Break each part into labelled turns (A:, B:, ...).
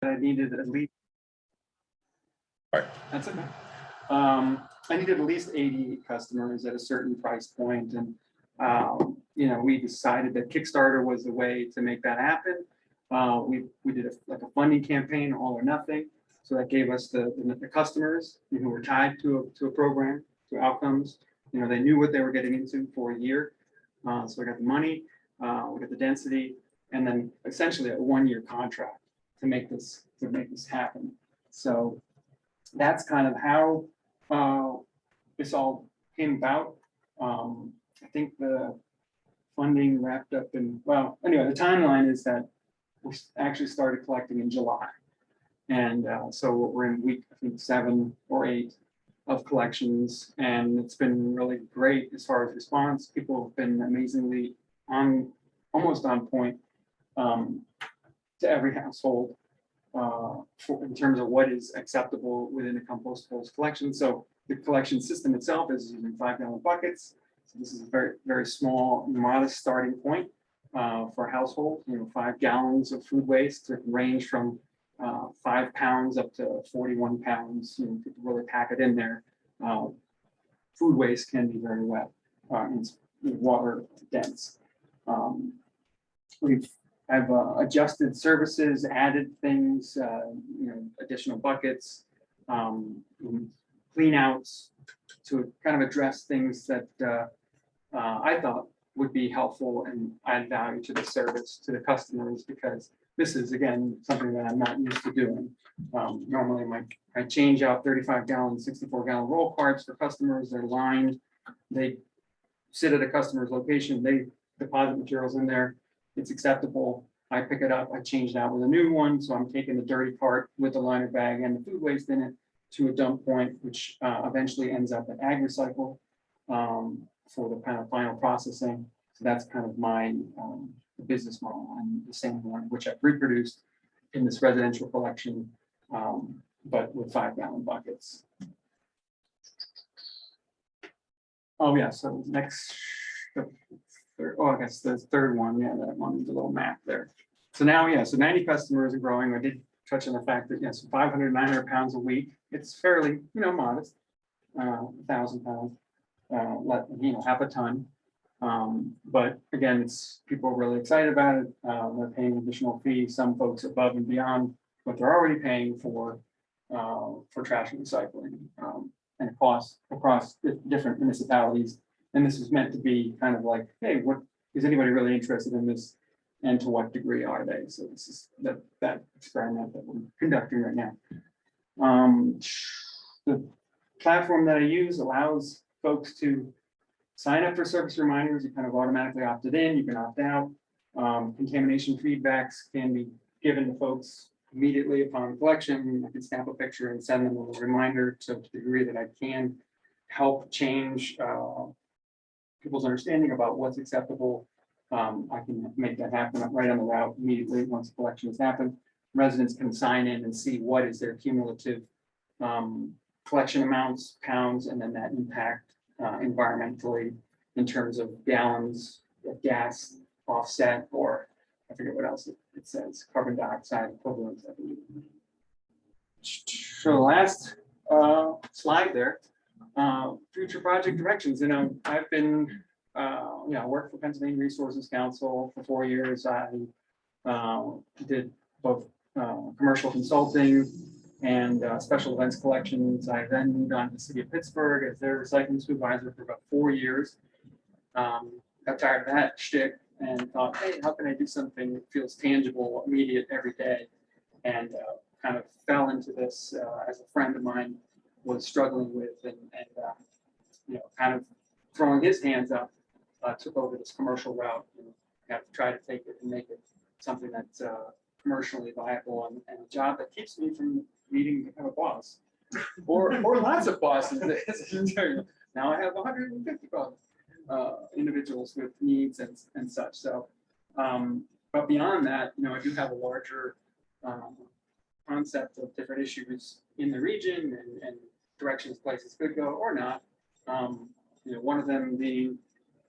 A: I needed at least.
B: All right.
A: That's okay. I needed at least 80 customers at a certain price point, and you know, we decided that Kickstarter was the way to make that happen. We did like a funding campaign, all or nothing, so that gave us the customers who were tied to a program, to outcomes. You know, they knew what they were getting into for a year. So we got the money, we got the density, and then essentially a 1-year contract to make this happen. So that's kind of how this all came about. I think the funding wrapped up in, well, anyway, the timeline is that we actually started collecting in July. And so we're in week, I think, 7 or 8 of collections, and it's been really great as far as response. People have been amazingly almost on point to every household in terms of what is acceptable within a compostables collection. So the collection system itself is using 5-gallon buckets. So this is a very, very small, modest starting point for a household. You know, 5 gallons of food waste to range from 5 pounds up to 41 pounds. You know, to really pack it in there. Food waste can be very wet and water dense. I've adjusted services, added things, you know, additional buckets, clean outs to kind of address things that I thought would be helpful and add value to the service to the customers, because this is, again, something that I'm not used to doing. Normally I change out 35-gallon, 64-gallon roll carts for customers. They're lined, they sit at a customer's location, they deposit materials in there. It's acceptable. I pick it up, I change it out with a new one. So I'm taking the dirty part with the liner bag and the food waste in it to a dump point, which eventually ends up at AgriCycle for the kind of final processing. So that's kind of my business model, and the same one which I've reproduced in this residential collection, but with 5-gallon buckets. Oh yeah, so next. I guess the third one, yeah, that one's a little map there. So now, yeah, so 90 customers are growing. I did touch on the fact that, yes, 500, 900 pounds a week. It's fairly, you know, modest, 1,000 pounds, you know, half a ton. But again, it's people are really excited about it. They're paying additional fees. Some folks above and beyond what they're already paying for trash and recycling, and across different municipalities. And this is meant to be kind of like, hey, what is anybody really interested in this, and to what degree are they? So this is that experiment that we're conducting right now. The platform that I use allows folks to sign up for service reminders. You kind of automatically opted in, you can opt out. Contamination feedbacks can be given to folks immediately upon collection. I can snap a picture and send them a little reminder to the degree that I can help change people's understanding about what's acceptable. I can make that happen right on the route immediately once the collection has happened. Residents can sign in and see what is their cumulative collection amounts, pounds, and then that impact environmentally in terms of gallons of gas offset, or I forget what else it says, carbon dioxide equivalent, I believe. So the last slide there, future project directions. You know, I've been, you know, worked for Pennsylvania Resources Council for 4 years. I did both commercial consulting and special events collections. I then moved on to the city of Pittsburgh as their recycling supervisor for about 4 years. Got tired of that shtick and thought, hey, how can I do something that feels tangible, immediate, every day? And kind of fell into this as a friend of mine was struggling with, and you know, kind of throwing his hands up, took over this commercial route and have to try to take it and make it something that's commercially viable, and a job that keeps me from needing to have a boss or lots of bosses. Now I have 150 individuals with needs and such. So, but beyond that, you know, I do have a larger concept of different issues in the region and directions places could go or not. You know, one of them being,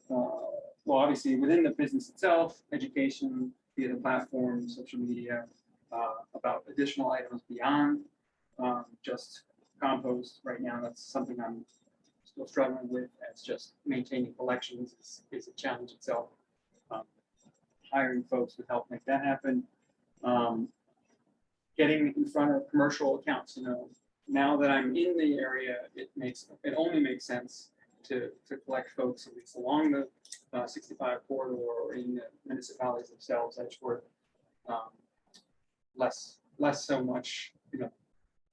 A: well, obviously within the business itself, education via the platform, social media, about additional items beyond just compost. Right now, that's something I'm still struggling with. As just maintaining collections is a challenge itself. Hiring folks would help make that happen. Getting in front of commercial accounts, now that I'm in the area, it only makes sense to collect folks at least along the 65 corridor or in the municipalities themselves. Edgeworth, less so much.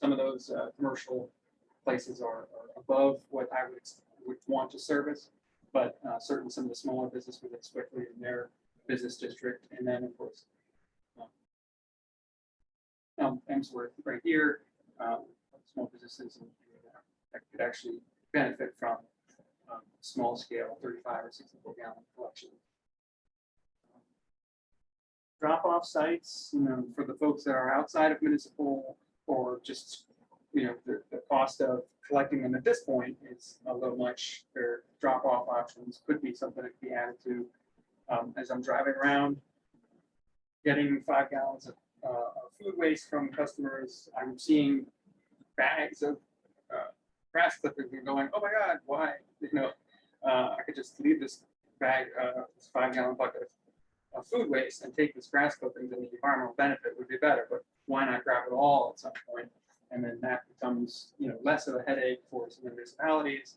A: Some of those commercial places are above what I would want to service, but certainly some of the smaller business within Swickley in their business district, and then of course Emsworth right here, small businesses that could actually benefit from small scale 35 or 64 gallon collection. Drop off sites, for the folks that are outside of municipal, or just the cost of collecting them at this point is a little much. Their drop off options could be something that could be added to. As I'm driving around, getting 5 gallons of food waste from customers, I'm seeing bags of grass clippings and going, oh my God, why? I could just leave this bag, this 5 gallon bucket of food waste and take this grass clippings, and the environmental benefit would be better, but why not grab it all at some point? And then that becomes less of a headache for some municipalities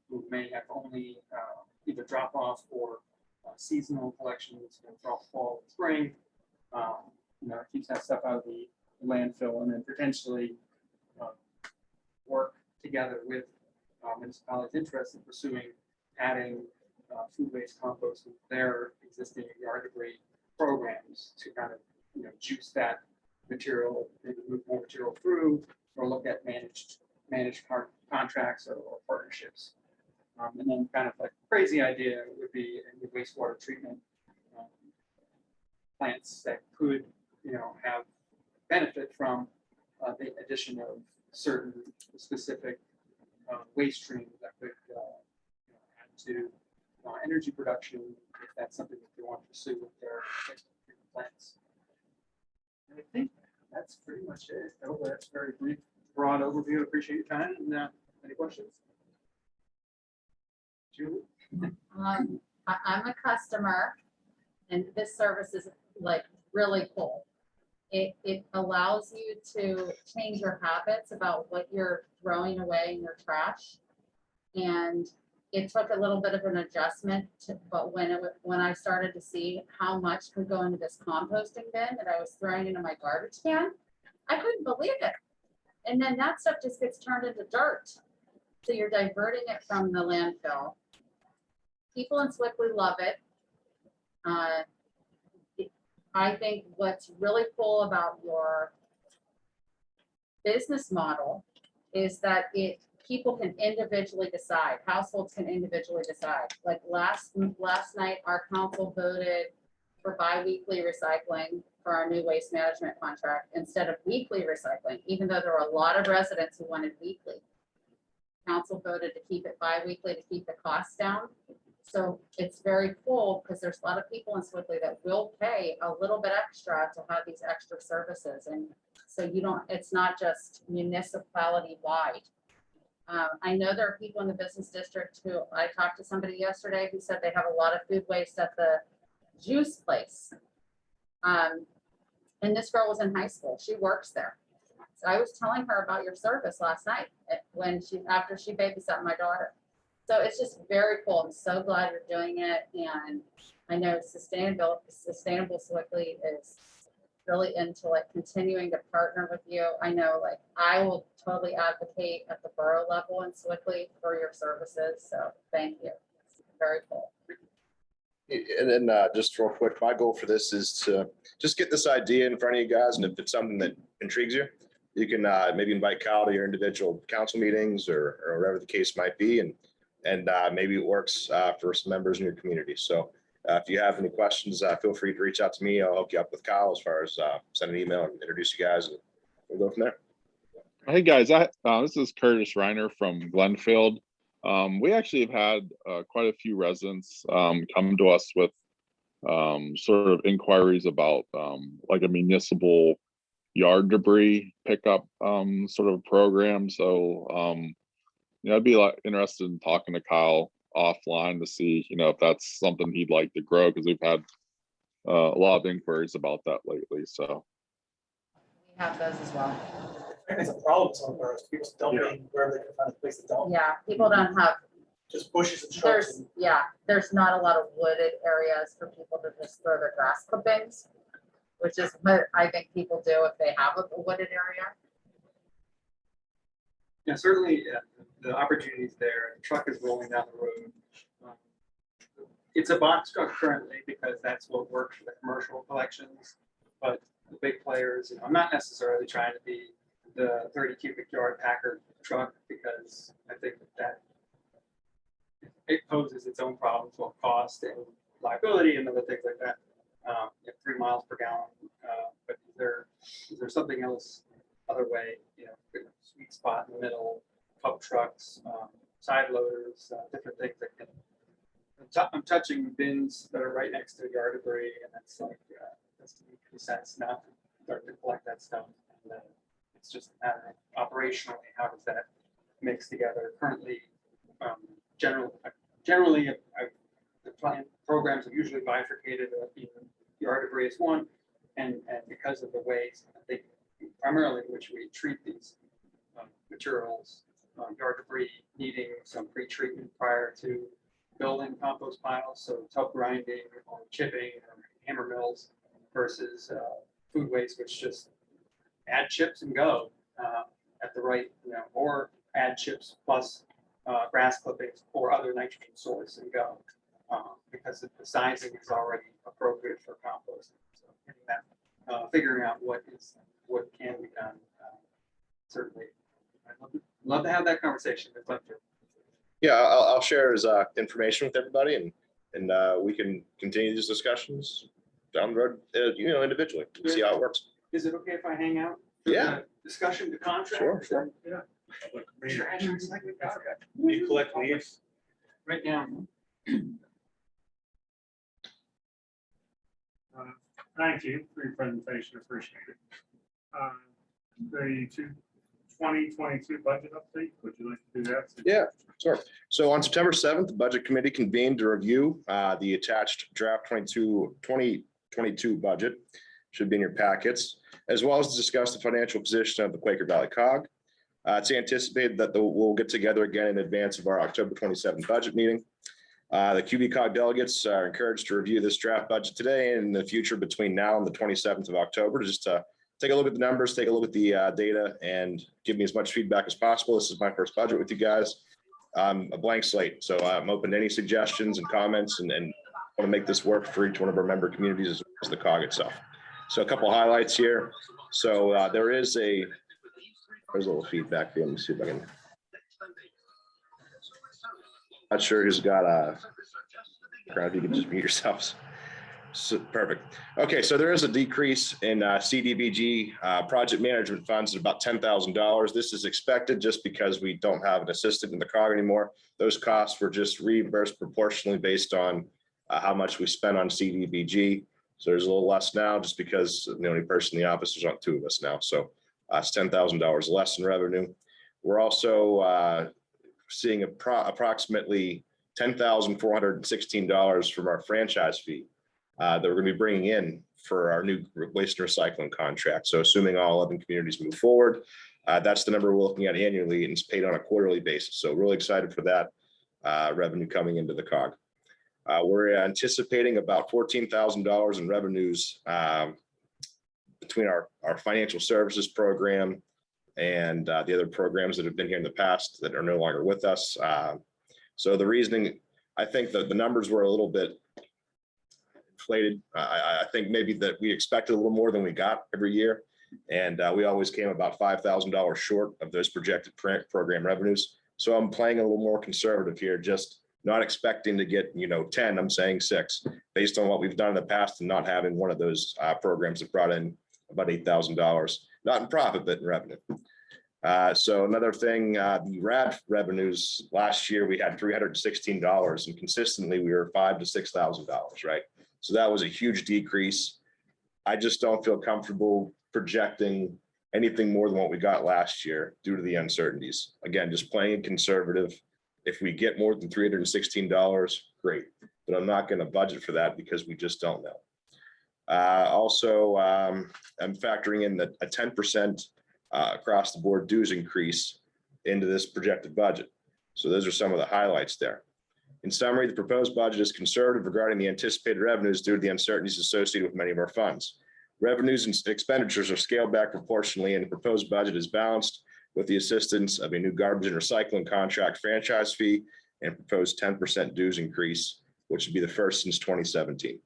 A: who may have only either drop off or seasonal collections for fall and spring. It keeps that stuff out of the landfill, and then potentially work together with municipalities interested in pursuing adding food waste compost to their existing yard debris programs to kind of juice that material, maybe move more material through, or look at managed contracts or partnerships. And then kind of like crazy idea would be in the wastewater treatment plants that could have benefit from the addition of certain specific waste streams that could add to energy production, if that's something that they want to pursue with their treatment plants. And I think that's pretty much it. That's a very brief, broad overview. Appreciate your time. And any questions? Julie?
C: I'm a customer, and this service is like really cool. It allows you to change your habits about what you're throwing away in your trash. And it took a little bit of an adjustment, but when I started to see how much could go into this composting bin that I was throwing into my garbage can, I couldn't believe it. And then that stuff just gets turned into dirt. So you're diverting it from the landfill. People in Swickley love it. I think what's really cool about your business model is that people can individually decide, households can individually decide. Like last night, our council voted for bi-weekly recycling for our new waste management contract instead of weekly recycling, even though there were a lot of residents who wanted weekly. Council voted to keep it bi-weekly to keep the costs down. So it's very cool because there's a lot of people in Swickley that will pay a little bit extra to have these extra services. And so it's not just municipality wide. I know there are people in the business district who, I talked to somebody yesterday who said they have a lot of food waste at the juice place. And this girl was in high school. She works there. So I was telling her about your service last night after she babysat my daughter. So it's just very cool. I'm so glad you're doing it. And I know Sustainable Swickley is really into like continuing to partner with you. I know like I will totally advocate at the borough level in Swickley for your services. So thank you. It's very cool.
B: And then just real quick, my goal for this is to just get this idea in front of you guys. And if it's something that intrigues you, you can maybe invite Kyle to your individual council meetings or whatever the case might be. And maybe it works for some members in your community. So if you have any questions, feel free to reach out to me. I'll hook you up with Kyle as far as send an email and introduce you guys, and we'll go from there.
D: Hey guys, this is Curtis Reiner from Glenfield. We actually have had quite a few residents come to us with sort of inquiries about like a municipal yard debris pickup sort of program. So I'd be like interested in talking to Kyle offline to see, if that's something he'd like to grow, because we've had a lot of inquiries about that lately. So
C: We have those as well.
E: I think it's a problem somewhere, people dumping wherever they can find a place to dump,
C: Yeah, people don't have,
E: just bushes and shrubs.
C: there's, yeah, there's not a lot of wooded areas for people to just throw their grass clippings, which is what I think people do if they have a wooded area.
A: Yeah, certainly the opportunities there. The truck is rolling down the road. It's a box truck currently because that's what works for the commercial collections. But the big players, I'm not necessarily trying to be the 30 cubic yard packer truck, because I think that it poses its own problems with cost and liability and other things like that. 3 miles per gallon. But is there something else, other way, sweet spot in the middle, pump trucks, side loaders, different things that can. I'm touching bins that are right next to yard debris, and that's like, that's makes sense now to start to collect that stuff. And it's just a matter of operationally, how does that mix together? Currently, generally, the plan programs have usually bifurcated, yard debris is one, and because of the ways, I think primarily in which we treat these materials, yard debris needing some pre-treatment prior to building compost piles, so tub grinding or chipping or hammer mills versus food waste, which just add chips and go at the right, or add chips plus grass clippings or other nitrogen source and go, because the sizing is already appropriate for composting. So getting that, figuring out what can be done, certainly. I'd love to have that conversation. I'd love to.
B: Yeah, I'll share his information with everybody, and we can continue these discussions down the road, individually, see how it works.
A: Is it okay if I hang out? For
B: Yeah.
A: the discussion to contract?
B: Sure.
A: Yeah.
E: You collect leaves?
A: Right now.
F: Thank you for your presentation, appreciate it. The 2022 budget update, would you like to do that?
B: Yeah, sure. So on September 7th, the Budget Committee convened to review the attached draft 2022 budget, should be in your packets, as well as to discuss the financial position of the Quaker Valley COG. It's anticipated that we'll get together again in advance of our October 27th budget meeting. The QVCOG delegates are encouraged to review this draft budget today and in the future between now and the 27th of October, just to take a look at the numbers, take a look at the data, and give me as much feedback as possible. This is my first budget with you guys. A blank slate, so I'm open to any suggestions and comments, and want to make this work for each one of our member communities as well as the COG itself. So a couple highlights here. So there's a little feedback here. Let me see if I can. Not sure who's got a. If you can just mute yourselves. So, perfect. Okay, so there is a decrease in CDBG project management funds at about $10,000. This is expected just because we don't have an assistant in the COG anymore. Those costs were just reimbursed proportionally based on how much we spent on CDBG. So there's a little less now just because the only person in the office, there's not two of us now. So it's $10,000 less in revenue. We're also seeing approximately $10,416 from our franchise fee that we're going to be bringing in for our new waste and recycling contract. So assuming all 11 communities move forward, that's the number we're looking at annually, and it's paid on a quarterly basis. So really excited for that revenue coming into the COG. We're anticipating about $14,000 in revenues between our financial services program and the other programs that have been here in the past that are no longer with us. So the reasoning, I think that the numbers were a little bit inflated. I think maybe that we expected a little more than we got every year. And we always came about $5,000 short of those projected program revenues. So I'm playing a little more conservative here, just not expecting to get, 10, I'm saying 6, based on what we've done in the past and not having one of those programs that brought in about $8,000, not in profit, but in revenue. So another thing, the RAD revenues last year, we had $316, and consistently we were $5,000 to $6,000, right? So that was a huge decrease. I just don't feel comfortable projecting anything more than what we got last year due to the uncertainties. Again, just playing conservative. If we get more than $316, great, but I'm not going to budget for that because we just don't know. Also, I'm factoring in a 10% across the board dues increase into this projected budget. So those are some of the highlights there. In summary, the proposed budget is conservative regarding the anticipated revenues due to the uncertainties associated with many of our funds. Revenues and expenditures are scaled back proportionally, and the proposed budget is balanced with the assistance of a new garbage and recycling contract franchise fee and proposed 10% dues increase, which would be the first since 2017.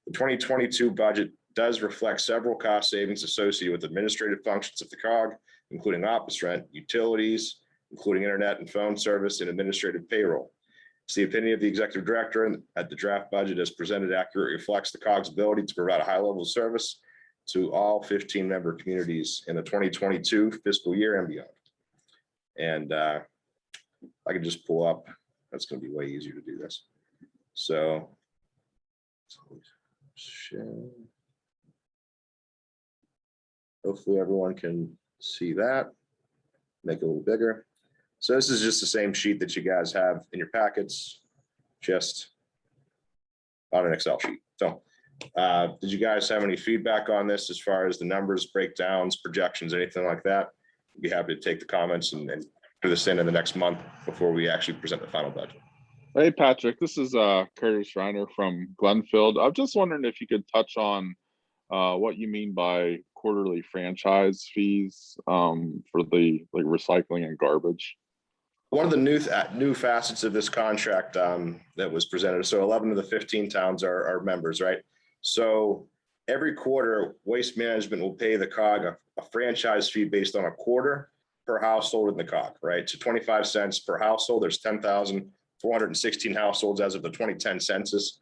B: The 2022 budget does reflect several cost savings associated with administrative functions of the COG, including office rent, utilities, including internet and phone service, and administrative payroll. It's the opinion of the executive director that the draft budget as presented accurately reflects the COG's ability to provide a high level of service to all 15 member communities in the 2022 fiscal year and beyond. And I can just pull up, that's going to be way easier to do this. So, hopefully everyone can see that. Make it a little bigger. So this is just the same sheet that you guys have in your packets, just on an Excel sheet. So did you guys have any feedback on this as far as the numbers, breakdowns, projections, anything like that? I'd be happy to take the comments and do this in the next month before we actually present the final budget.
D: Hey, Patrick, this is Curtis Reiner from Glenfield. I'm just wondering if you could touch on what you mean by quarterly franchise fees for the recycling and garbage.
B: One of the new facets of this contract that was presented, so 11 of the 15 towns are members, right? So every quarter, Waste Management will pay the COG a franchise fee based on a quarter per household in the COG, right? So 25 cents per household. There's 10,416 households as of the 2010 census.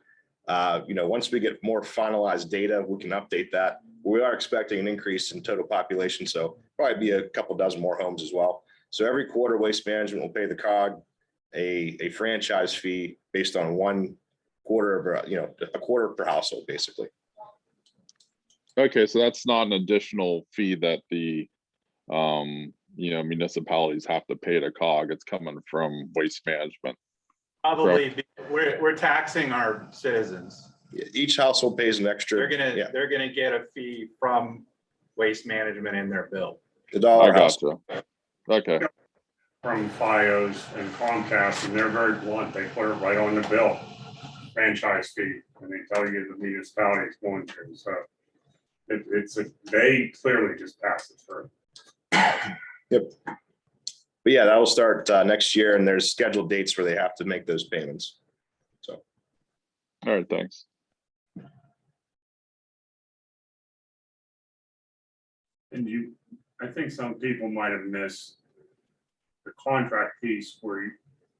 B: Once we get more finalized data, we can update that. We are expecting an increase in total population, so probably be a couple dozen more homes as well. So every quarter, Waste Management will pay the COG a franchise fee based on 1 quarter of, a quarter per household, basically.
D: Okay, so that's not an additional fee that the municipalities have to pay to COG. It's coming from Waste Management.
F: I believe we're taxing our citizens.
B: Each household pays an extra.
F: They're gonna get a fee from Waste Management in their bill.
B: The dollar
D: I gotcha. Okay.
F: From FiOS and Comcast, and they're very blunt. They put it right on the bill, franchise fee, and they tell you the municipality is going to. So they clearly just pass it through.
B: Yep. But yeah, that will start next year, and there's scheduled dates where they have to make those payments. So.
D: All right, thanks.
F: And I think some people might have missed the contract piece where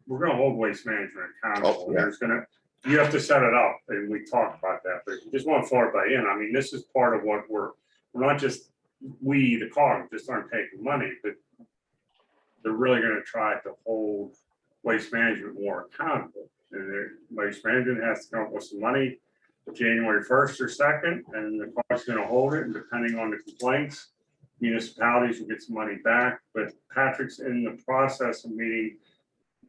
F: we're going to hold Waste Management accountable.
B: Oh, yeah.
F: You have to set it up, and we talked about that, but you just want to throw it by in. I mean, this is part of what we're not just the COG just aren't taking money, but they're really going to try to hold Waste Management more accountable. And Waste Management has to come up with some money January 1st or 2nd, and the COG's going to hold it, and depending on the complaints, municipalities will get some money back. But Patrick's in the process of meeting,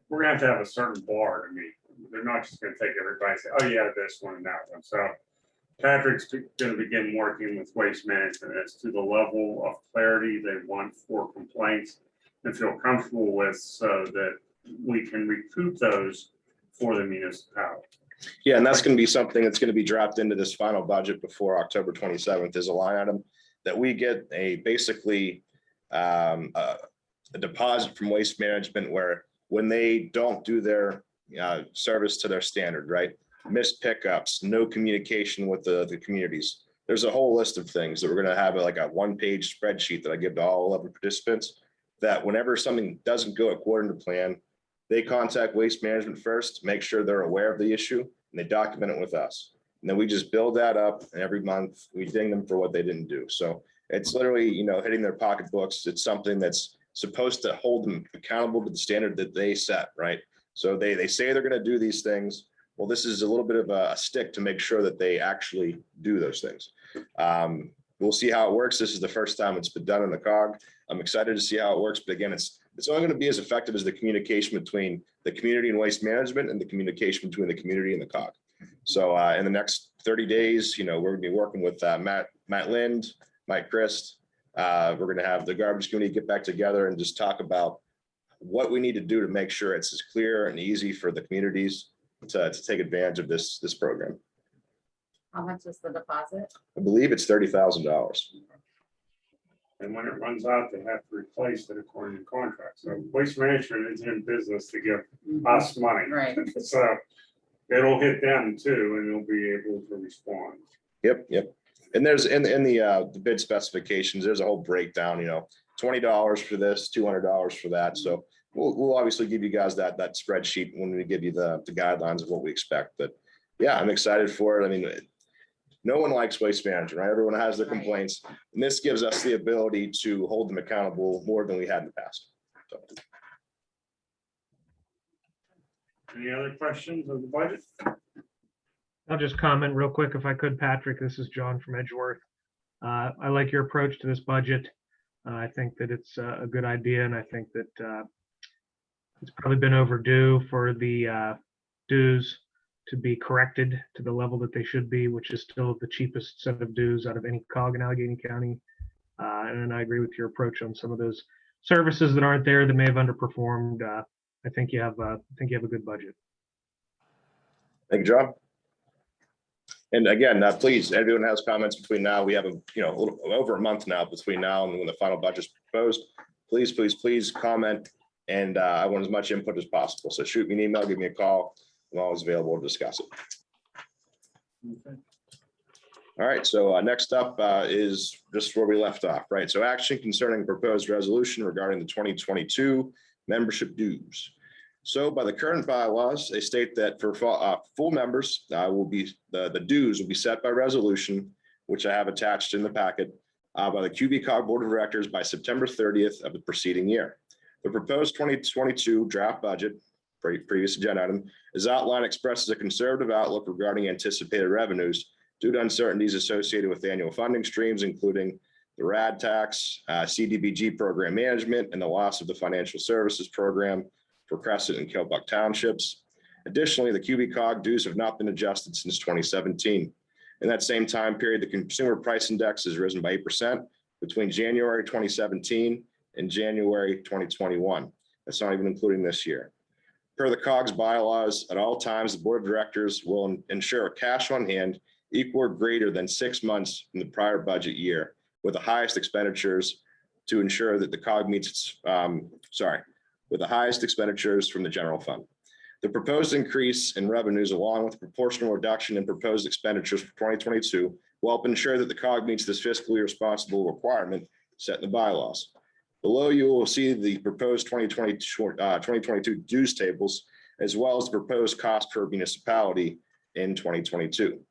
F: we're going to have a certain bar to meet. They're not just going to take everybody and say, oh yeah, this one and that one. So Patrick's going to begin working with Waste Management as to the level of clarity they want for complaints and feel comfortable with, so that we can recoup those for the municipality.
B: Yeah, and that's going to be something that's going to be dropped into this final budget before October 27th is a line item that we get basically a deposit from Waste Management where when they don't do their service to their standard, right? Missed pickups, no communication with the communities. There's a whole list of things that we're going to have like a 1-page spreadsheet that I give to all 11 participants, that whenever something doesn't go according to plan, they contact Waste Management first, make sure they're aware of the issue, and they document it with us. And then we just build that up, and every month we ding them for what they didn't do. So it's literally, hitting their pocketbooks. It's something that's supposed to hold them accountable to the standard that they set, right? So they say they're going to do these things. Well, this is a little bit of a stick to make sure that they actually do those things. We'll see how it works. This is the first time it's been done in the COG. I'm excited to see how it works, but again, it's only going to be as effective as the communication between the community and waste management and the communication between the community and the COG. So in the next 30 days, we're going to be working with Matt Lind, Mike Christ. We're going to have the garbage committee get back together and just talk about what we need to do to make sure it's as clear and easy for the communities to take advantage of this program.
C: How much is the deposit?
B: I believe it's $30,000.
F: And when it runs out, they have to replace it according to contract. So Waste Management is in business to give us money.
C: Right.
F: So it'll hit them too, and they'll be able to respond.
B: Yep. And there's in the bid specifications, there's a whole breakdown, $20 for this, $200 for that. So we'll obviously give you guys that spreadsheet when we give you the guidelines of what we expect. But yeah, I'm excited for it. I mean, no one likes waste management, right? Everyone has their complaints, and this gives us the ability to hold them accountable more than we had in the past. So.
F: Any other questions of the budget?
G: I'll just comment real quick if I could, Patrick. This is John from Edgeworth. I like your approach to this budget. I think that it's a good idea, and I think that it's probably been overdue for the dues to be corrected to the level that they should be, which is still the cheapest set of dues out of any COG in Allegheny County. And I agree with your approach on some of those services that aren't there that may have underperformed. I think you have a good budget.
B: Thank you, John. And again, please, everyone has comments between now. We have a little over a month now between now and when the final budget is proposed. Please comment, and I want as much input as possible. So shoot me an email, give me a call. I'm always available to discuss it.
F: Okay.
B: All right, so next up is just where we left off, right? So action concerning proposed resolution regarding the 2022 membership dues. So by the current bylaws, they state that for full members the dues will be set by resolution, which I have attached in the packet, by the QVCOG Board of Directors by September 30th of the preceding year. The proposed 2022 draft budget, previous agenda item, is outlined, expresses a conservative outlook regarding anticipated revenues due to uncertainties associated with annual funding streams, including the RAD tax, CDBG program management, and the loss of the financial services program for Crescent and Killbuck townships. Additionally, the QVCOG dues have not been adjusted since 2017. In that same time period, the consumer price index has risen by 8% between January 2017 and January 2021. That's not even including this year. Per the COG's bylaws, at all times, the board of directors will ensure cash on hand equal or greater than 6 months from the prior budget year, with the highest expenditures to ensure that the COG meets its, with the highest expenditures from the general fund. The proposed increase in revenues, along with the proportional reduction in proposed expenditures for 2022, will help ensure that the COG meets this fiscally responsible requirement set in the bylaws. Below you will see the proposed 2022 dues tables, as well as the proposed cost per municipality in 2022.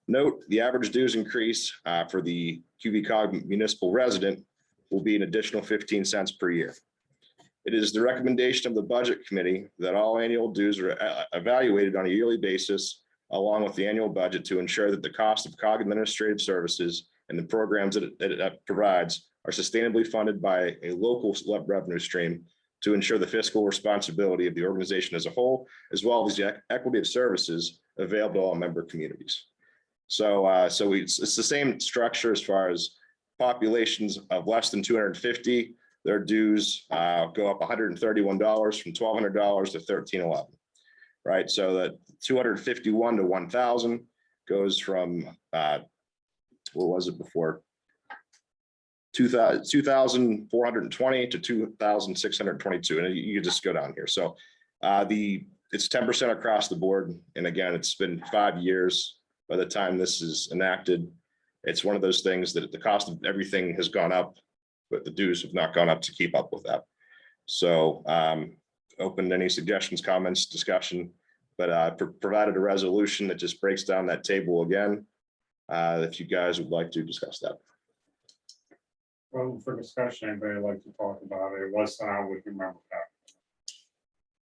B: Note, the average dues increase for the QVCOG municipal resident will be an additional 15 cents per year. It is the recommendation of the Budget Committee that all annual dues are evaluated on a yearly basis, along with the annual budget, to ensure that the cost of COG administrative services and the programs that it provides are sustainably funded by a local revenue stream to ensure the fiscal responsibility of the organization as a whole, as well as the equity of services available to all member communities. So, it's the same structure as far as populations of less than 250. Their dues go up $131 from $1,200 to $1,311, right? So that 251 to 1,000 goes from what was it before? 2,420 to 2,622, and you just go down here. So it's 10% across the board. And again, it's been 5 years by the time this is enacted. It's one of those things that the cost of everything has gone up, but the dues have not gone up to keep up with that. So open to any suggestions, comments, discussion, but provided a resolution that just breaks down that table again, if you guys would like to discuss that.
F: Well, for discussion, anybody would like to talk about it? It was sent out, we can remember that.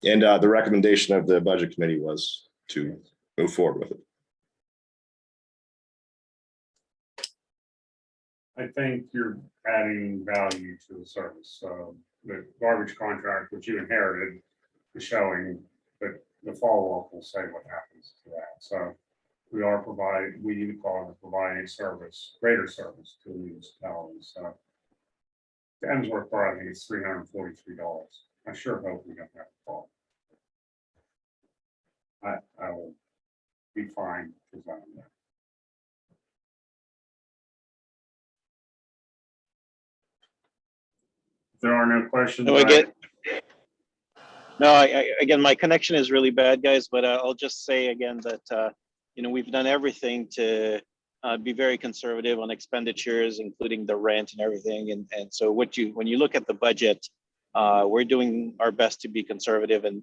B: And the recommendation of the Budget Committee was to move forward with it.
F: I think you're adding value to the service. So the garbage contract, which you inherited, is showing, but the follow-up will say what happens to that. So we are providing, we the COG are providing service, greater service to the municipalities. So the Emsworth part, I think it's $343. I sure hope we don't have a problem. I will be fine presenting that. If there are no questions.
H: No, again, my connection is really bad, guys, but I'll just say again that, we've done everything to be very conservative on expenditures, including the rent and everything. And so when you look at the budget, we're doing our best to be conservative and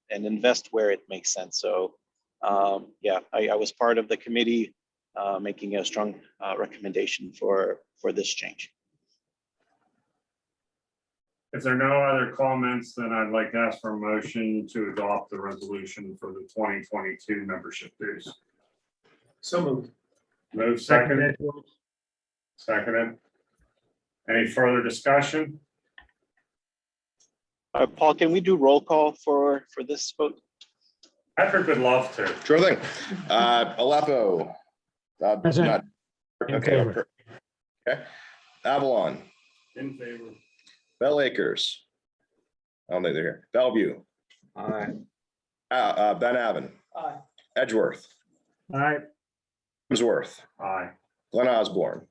H: invest where it makes sense. So I was part of the committee making a strong recommendation for this change.
F: If there are no other comments, then I'd like to ask for a motion to adopt the resolution for the 2022 membership dues.
E: So moved.
F: Move second. Seconded. Any further discussion?
H: Paul, can we do roll call for this vote?
F: Patrick would love to.
B: Sure thing. Aleppo.
G: Present.
B: Not-
G: In
B: Okay.
G: favor.
B: Okay. Avalon,
F: In favor.
B: Bell Acres. I don't think they're here. Bellevue,
A: Aye.
B: Ben Avon,
E: Aye.
B: Edgeworth,
G: All right,
B: Emsworth,
F: Aye.
B: Glen Osborne,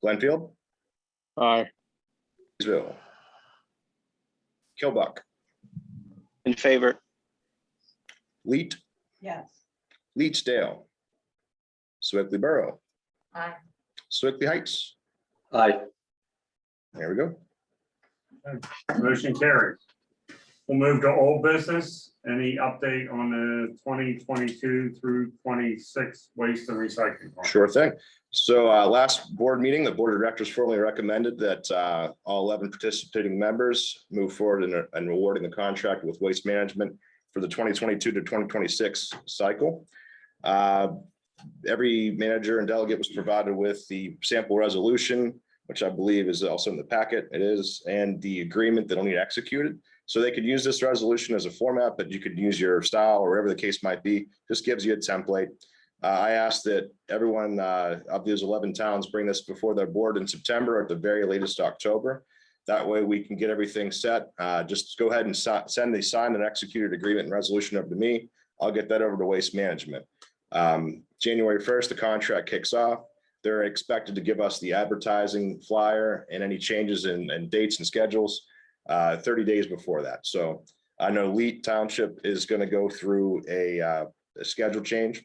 B: Glenfield,
D: Aye.
B: Leesville, Kilbuck,
H: In favor?
B: Leet,
C: Yes.
B: Leetsdale, Swickley Borough,
C: Aye.
B: Swickley Heights.
A: Aye.
B: There we go.
F: Motion carries. We'll move to old business. Any update on the 2022 through 26 waste and recycling? Plan?
B: Sure thing. So last board meeting, the board of directors formally recommended that all 11 participating members move forward in awarding the contract with Waste Management for the 2022 to 2026 cycle. Every manager and delegate was provided with the sample resolution, which I believe is also in the packet. It is, and the agreement that'll need executed. So they could use this resolution as a format, but you could use your style or whatever the case might be. Just gives you a template. I asked that everyone of these 11 towns bring this before their board in September, at the very latest October. That way we can get everything set. Just go ahead and send the signed and executed agreement and resolution over to me. I'll get that over to Waste Management. January 1st, the contract kicks off. They're expected to give us the advertising flyer and any changes in dates and schedules 30 days before that. So I know Leet Township is going to go through a schedule change.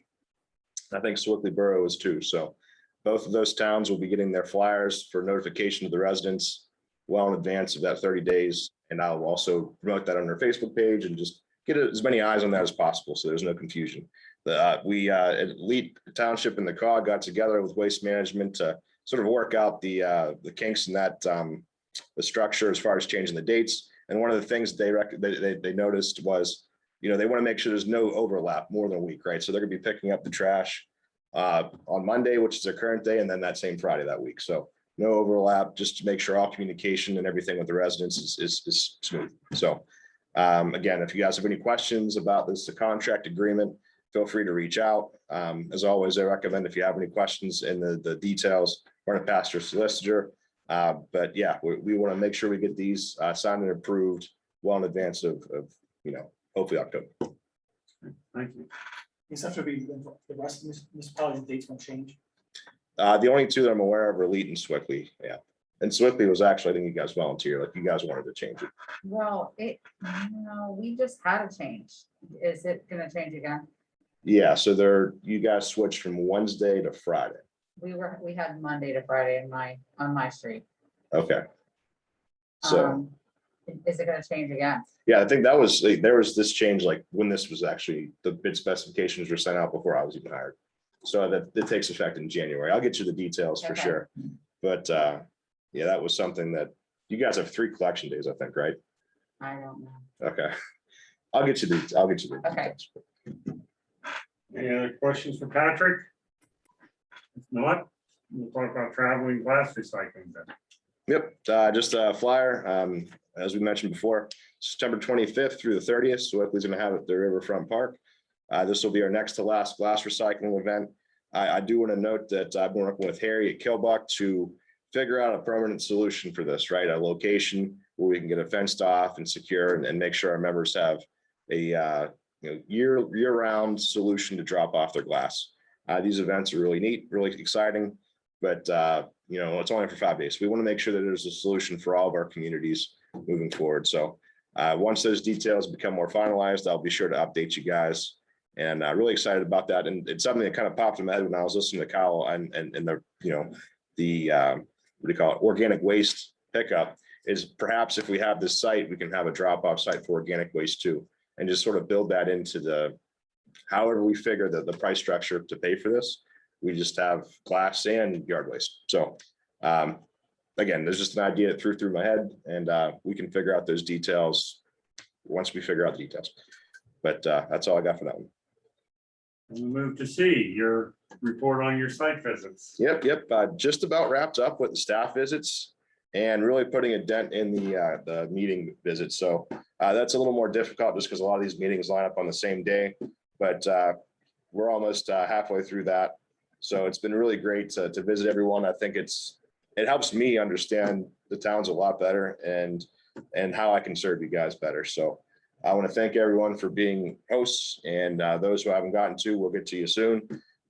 B: I think Swickley Borough is too. So both of those towns will be getting their flyers for notification to the residents well in advance of that 30 days. And I'll also promote that on their Facebook page and just get as many eyes on that as possible, so there's no confusion. We at Leet Township and the COG got together with Waste Management to sort of work out the kinks in that the structure as far as changing the dates. And one of the things they noticed was, they want to make sure there's no overlap more than a week, right? So they're gonna be picking up the trash on Monday, which is their current day, and then that same Friday that week. So no overlap, just to make sure all communication and everything with the residents is smooth. So again, if you guys have any questions about this, the contract agreement, feel free to reach out. As always, I recommend if you have any questions in the details, run it past your solicitor. But yeah, we want to make sure we get these signed and approved well in advance of hopefully October.
F: Thank you.
E: These have to be, the rest of the municipalities' dates won't change.
B: The only two that I'm aware of are Leet and Swickley. Yeah. And Swickley was actually, I think you guys volunteered, like you guys wanted to change it.
C: Well, we just had a change. Is it gonna change again?
B: Yeah, so you guys switched from Wednesday to Friday.
C: We had Monday to Friday on my street.
B: Okay. So,
C: Is it gonna change again?
B: yeah, I think there was this change, like when this was actually, the bid specifications were sent out before I was even hired. So that takes effect in January. I'll get you the details for
C: Okay.
B: sure. But yeah, that was something that you guys have 3 collection days, I think, right?
C: I don't know.
B: Okay. I'll get you the
C: Okay.
B: details.
F: Any other questions for Patrick? If not, we'll talk about traveling glass recycling then.
B: Yep, just a flyer. As we mentioned before, September 25th through the 30th. So Oakley's going to have it at the Riverfront Park. This will be our next to last glass recycling event. I do want to note that I've been working with Harry at Kilbuck to figure out a permanent solution for this, right? A location where we can get it fenced off and secure and make sure our members have a year-round solution to drop off their glass. These events are really neat, really exciting, but it's only for 5 days. We want to make sure that there's a solution for all of our communities moving forward. So once those details become more finalized, I'll be sure to update you guys. And really excited about that. And it's something that kind of popped in my head when I was listening to Kyle and the what do you call it, organic waste pickup, is perhaps if we have this site, we can have a drop-off site for organic waste too, and just sort of build that into the, however we figure the price structure to pay for this. We just have glass and yard waste. So again, there's just an idea that through my head, and we can figure out those details once we figure out the details. But that's all I got for that one.
F: And we move to C, your report on your site visits.
B: Yep. Just about wrapped up with the staff visits and really putting a dent in the meeting visits. So that's a little more difficult just because a lot of these meetings line up on the same day, but we're almost halfway through that. So it's been really great to visit everyone. I think it helps me understand the towns a lot better and how I can serve you guys better. So I want to thank everyone for being hosts, and those who I haven't gotten to, we'll get to you soon.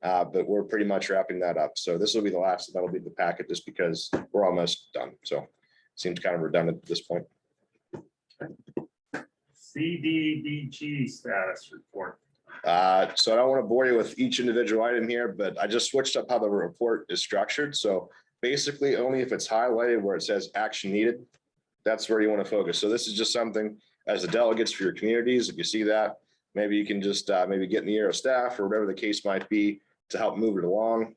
B: But we're pretty much wrapping that up. So this will be the last, that'll be the packet just because we're almost done. So seems kind of redundant at this point.
F: CDBG status report.
B: So I don't want to bore you with each individual item here, but I just switched up how the report is structured. So basically only if it's highlighted where it says action needed, that's where you want to focus. So this is just something as the delegates for your communities. If you see that, maybe you can just maybe get in the ear of staff or whatever the case might be to help move it along.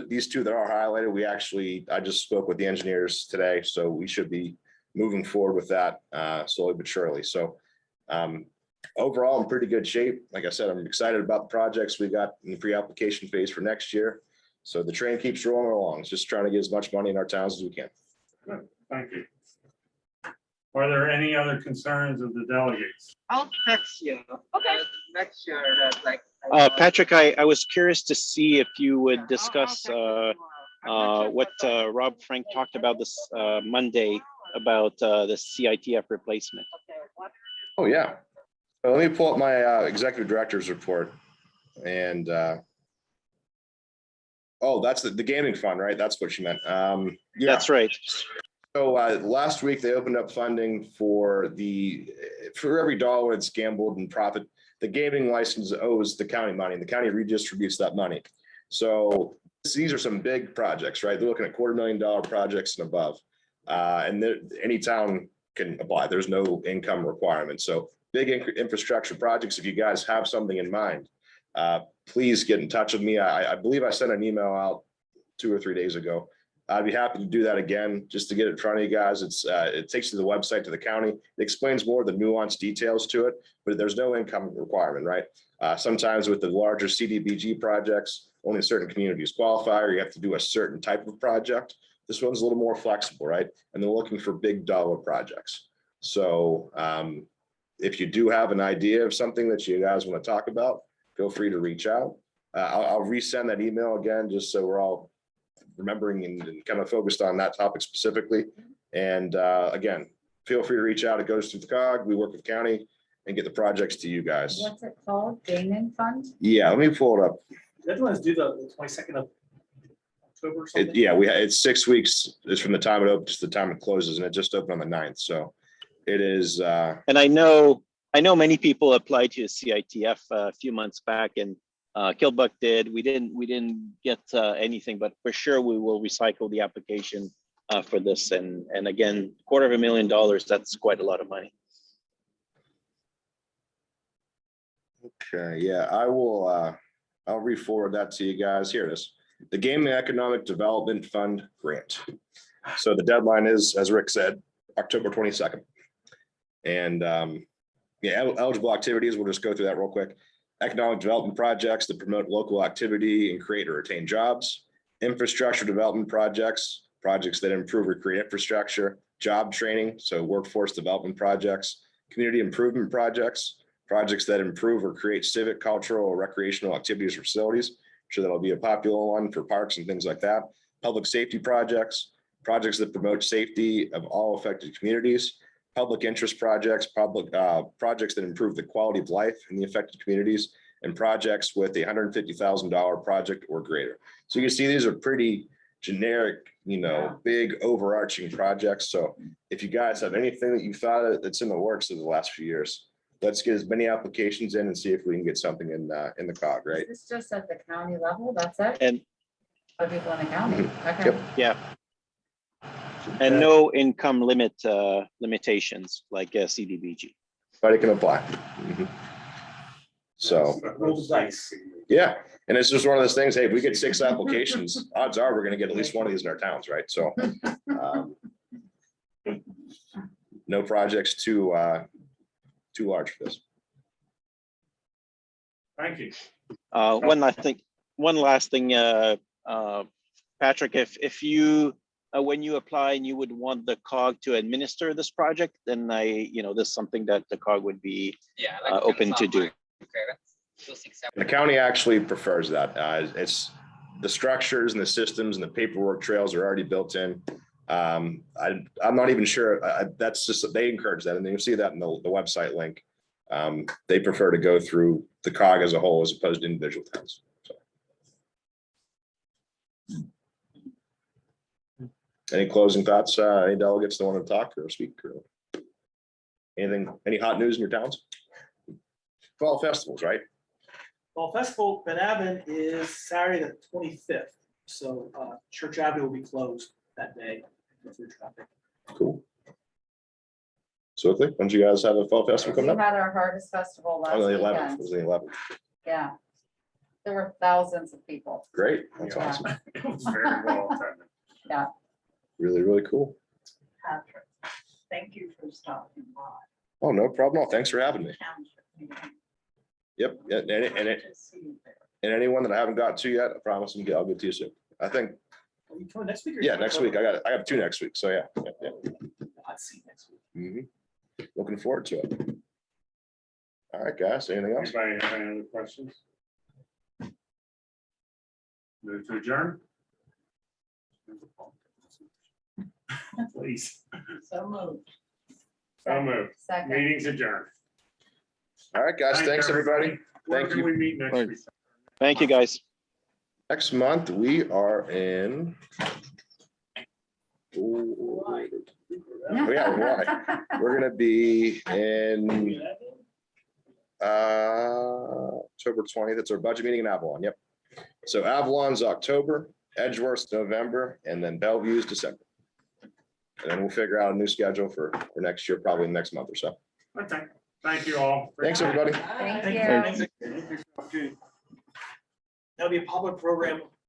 B: These two that are highlighted, I just spoke with the engineers today, so we should be moving forward with that slowly but surely. So overall, in pretty good shape. Like I said, I'm excited about the projects we got in the pre-application phase for next year. So the train keeps rolling along. It's just trying to get as much money in our towns as we can.
F: Good, thank you. Are there any other concerns of the delegates?
I: I'll text you.
C: Okay.
I: Make sure that like.
H: Patrick, I was curious to see if you would discuss what Rob Frank talked about this Monday about the CITF replacement.
B: Oh, yeah. Let me pull up my executive director's report. And that's the gaming fund, right? That's what you meant. Yeah.
H: That's right.
B: So last week they opened up funding for every dollar it's gambled and profit. The gaming license owes the county money, and the county redistributes that money. So these are some big projects, right? They're looking at $250,000 projects and above. And any town can apply. There's no income requirement. So big infrastructure projects. If you guys have something in mind, please get in touch with me. I believe I sent an email out 2 or 3 days ago. I'd be happy to do that again, just to get it in front of you guys. It takes you to the website to the county. It explains more of the nuanced details to it, but there's no income requirement, right? Sometimes with the larger CDBG projects, only certain communities qualify, or you have to do a certain type of project. This one's a little more flexible, right? And they're looking for big dollar projects. So if you do have an idea of something that you guys want to talk about, feel free to reach out. I'll resend that email again, just so we're all remembering and kind of focused on that topic specifically. And again, feel free to reach out. It goes through the COG. We work with county and get the projects to you guys.
C: What's it called? Gaming fund?
B: Yeah, let me pull it up.
E: Deadlines due the 22nd of October or something.
B: It's 6 weeks. It's from the time it opens to the time it closes, and it just opened on the 9th. So it is.
H: And I know many people applied to CITF a few months back, and Kilbuck did. We didn't get anything, but for sure we will recycle the application for this. And again, $250,000, that's quite a lot of money.
B: Okay, yeah, I will. I'll re-forward that to you guys. Here it is. The Gaming Economic Development Fund grant. So the deadline is, as Rick said, October 22nd. And eligible activities, we'll just go through that real quick. economic development projects that promote local activity and create or retain jobs, infrastructure development projects, projects that improve or create infrastructure, job training, so workforce development projects, community improvement projects, projects that improve or create civic, cultural, or recreational activities or facilities. I'm sure that'll be a popular one for parks and things like that. Public safety projects, projects that promote safety of all affected communities, public interest projects, projects that improve the quality of life in the affected communities, and projects with a $150,000 project or greater. So you can see these are pretty generic, big overarching projects. So if you guys have anything that you thought that's in the works of the last few years, let's get as many applications in and see if we can get something in the COG, right?
C: Is this just at the county level? That's it?
H: And
C: For people in the county? Okay.
B: Yep.
H: yeah. And no income limitations like CDBG.
B: Anybody can apply. So,
E: Roll the dice.
B: yeah, and it's just one of those things, hey, if we get 6 applications, odds are we're gonna get at least one of these in our towns, right? So no projects too large for this.
F: Thank you.
H: One last thing, Patrick, if you, when you apply and you would want the COG to administer this project, then this is something that the COG would be open to do.
B: The county actually prefers that. It's the structures and the systems and the paperwork trails are already built in. I'm not even sure. That's just, they encourage that. And then you'll see that in the website link. They prefer to go through the COG as a whole as opposed to individual towns. So. Any closing thoughts? Any delegates that want to talk or speak? Or anything? Any hot news in your towns? Fall festivals, right?
E: Well, Festival Ben Avon is Saturday the 25th. So Church Avenue will be closed that day through traffic.
B: Cool. Swiftly, when did you guys have a fall festival
C: We
B: coming up?
C: had our Harvest Festival last
B: Oh, the 11th. It
C: weekend.
B: was the 11th.
C: Yeah. There were thousands of people.
B: Great. That's
F: Yeah.
B: awesome.
F: It was very well attended.
B: Really, really cool.
I: Patrick, thank you for stopping by.
B: Oh, no problem. Thanks for having me.
I: Township meeting.
B: Yep. And
I: To see you there.
B: and anyone that I haven't got to yet, I promise I'll get to you soon. I think,
E: Are you coming next week? Or
B: yeah,
E: you
B: next
E: coming
B: week. I have 2 next week. So yeah.
E: I'd see you next week.
B: Mhm. Looking forward to it. All right, guys. Anything else?
F: Anybody have any other questions? Move to adjourn? Please.
I: So moved.
F: So moved.
C: Second.
F: Meeting's adjourned.
B: All right, guys. Thanks, everybody.
F: Where
B: Thank
F: can
B: you.
F: we meet next week?
D: Thanks.
H: Thank you, guys.
B: Next month, we are in. Oh, yeah, why? We're gonna be in October 20th. It's our budget meeting in Avalon. Yep. So Avalon's October, Edgeworth's November, and then Bellevue's December. And then we'll figure out a new schedule for next year, probably next month or so.
F: Okay, thank you all.
B: Thanks, everybody.
C: Thank
E: Thank
C: you.
E: you. That'll be a public program